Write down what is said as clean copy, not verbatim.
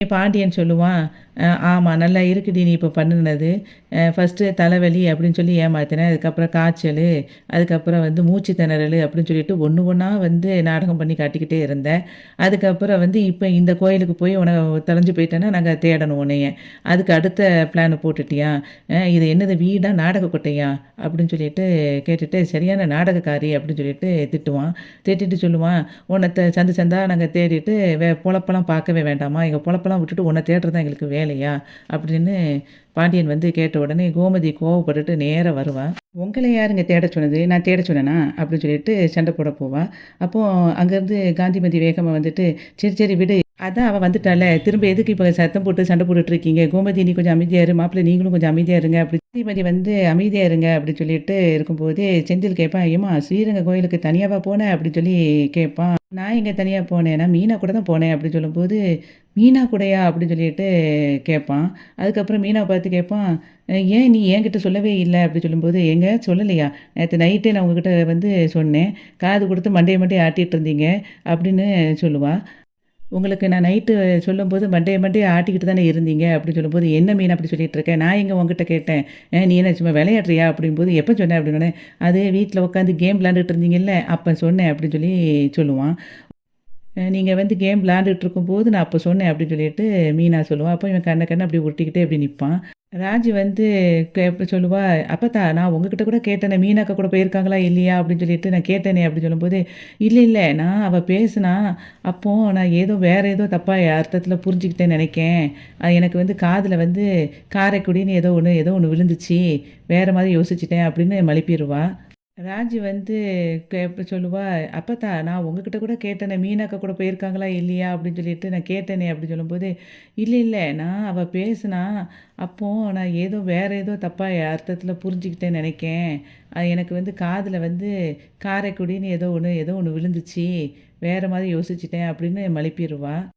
பாண்டியன் சொல்லுவான், ஆமா நல்லா இருக்குடி நீ இப்போ பண்ணுனது. ஃபர்ஸ்ட்டு தலைவலி அப்படின்னு சொல்லி ஏமாத்தினேன். அதுக்கப்புறம் காய்ச்சலு, அதுக்கப்புறம் வந்து மூச்சு திணறலு அப்படின்னு சொல்லிட்டு ஒண்ணு ஒண்ணா வந்து நாடகம் பண்ணி காட்டிக்கிட்டே இருந்தேன். அதுக்கப்புறம் வந்து இப்ப இந்த கோயிலுக்கு போய் தொலைஞ்சு போயிட்டேன்னா, நாங்க தேடணும் உன்னைய. அதுக்கு அடுத்த பிளான போட்டுட்டியா? இது என்னது வீடா? நாடக கொட்டையா? அப்படின்னு சொல்லிட்டு கேட்டுட்டு, சரியான நாடகக்காரி அப்படின்னு சொல்லிட்டு திட்டுவான். திட்டிட்டு சொல்லுவான், உன்ன சந்து சந்தா நாங்க தேடிட்டு பொழப்பெல்லாம் பார்க்கவே வேண்டாமா? எங்க பொழப்பெல்லாம் விட்டுட்டு உன்ன தேடுறது தான் எங்களுக்கு வேலையா? அப்படின்னு பாண்டியன் வந்து கேட்ட உடனே கோமதி கோவப்பட்டுட்டு நேரா வருவா. "உங்கள யாருங்க தேட சொன்னது? நான் தேட சொன்னேனா?" அப்படின்னு சொல்லிட்டு சண்டை போட போவா. அப்போ அங்கேருந்து காந்திமதி வேகமா வந்துட்டு, "சரி, சரி விடு. அதான் அவ வந்துட்டால்ல. திரும்ப எதுக்கு இப்ப சத்தம் போட்டு சண்டை போட்டுட்டு இருக்கீங்க? கோமதி நீ கொஞ்சம் அமைதியா இரு. மாப்பிள நீங்களும் கொஞ்சம் அமைதியா இருங்க." அப்படி காந்திமதி வந்து அமைதியா இருங்க அப்படின்னு சொல்லிட்டு இருக்கும்போதே செந்தில் கேட்பான், "ஏம்மா ஸ்ரீரங்கம் கோயிலுக்கு தனியாவா போன?" அப்படின்னு சொல்லி கேட்பான். "நான் எங்க தனியா போனேன். நான் மீனா கூட தான் போனேன்." அப்படின்னு சொல்லும்போது, "மீனா கூடயா?" அப்படின்னு சொல்லிட்டு கேட்பான். அதுக்கப்புறம் மீனாவ பார்த்து கேட்பான், "ஏன் நீ என்கிட்ட சொல்லவே இல்ல?" அப்படி சொல்லும்போது, "ஏங்க சொல்லலையா? நேத்து நைட்டே நான் உங்ககிட்ட வந்து சொன்னேன். காது குடுத்து மண்டைய மண்டைய ஆட்டிட்டு இருந்தீங்க." அப்படின்னு சொல்லுவா. "உங்களுக்கு நான் நைட்டு சொல்லும்போது மண்டைய மண்டைய ஆட்டிக்கிட்டு தானே இருந்தீங்க." அப்படின்னு சொல்லும்போது, "என்ன மீன் அப்படி சொல்லிட்டு இருக்க? நான் எங்க உன்கிட்ட கேட்டேன்? நீ என்ன சும்மா விளையாடுறியா?" அப்படிங்கும்போது, "எப்ப சொன்ன?" அப்படின்னோனே, "அது வீட்ல உட்காந்து கேம் விளையாண்டுட்டு இருந்தீங்கல்ல, அப்ப சொன்னேன்." அப்படின்னு சொல்லி சொல்லுவான். நீங்க வந்து கேம் விளையாண்டுட்டு இருக்கும்போது நான் அப்ப சொன்னேன் அப்படின்னு சொல்லிட்டு மீனா சொல்லுவா. அப்போ இவன் கண்ண கண்ண அப்படியே உருட்டிக்கிட்டே அப்படி நிப்பான். ராஜி வந்து இப்ப சொல்லுவா, "அப்பத்தா நான் உங்ககிட்ட கூட கேட்டேனே, மீனா அக்கா கூட போயிருக்காங்களா இல்லையா? அப்படின்னு சொல்லிட்டு நான் கேட்டேனே." அப்படின்னு சொல்லும்போது, "இல்ல, இல்ல நான் அவ பேசுனா, அப்போ நான் ஏதோ வேற ஏதோ தப்பா அர்த்தத்தில புரிஞ்சுக்கிட்டேன்னு நெனைக்கேன். அது எனக்கு வந்து காதுல வந்து காரைக்குடின்னு ஏதோ ஒண்ணு விழுந்துச்சு. வேற மாரி யோசிச்சுட்டேன்." அப்படின்னு மழுப்பிருவா. ராஜி வந்து இப்ப சொல்லுவா, "அப்பத்தா நான் உங்ககிட்ட கூட கேட்டேனே, மீனா அக்கா கூட போயிருக்காங்களா இல்லையா? அப்படின்னு சொல்லிட்டு நான் கேட்டேனே." அப்படின்னு சொல்லும்போது, "இல்ல, இல்ல நான் அவ பேசுனா, அப்போ நான் வேற ஏதோ தப்பா அர்த்தத்தில புரிஞ்சுக்கிட்டேன்னு நெனைக்கேன். அது எனக்கு வந்து காதுல வந்து காரைக்குடின்னு ஏதோ ஒண்ணு விழுந்துச்சு. வேற மாரி யோசிச்சுட்டேன்." அப்படின்னு மழுப்பிருவா.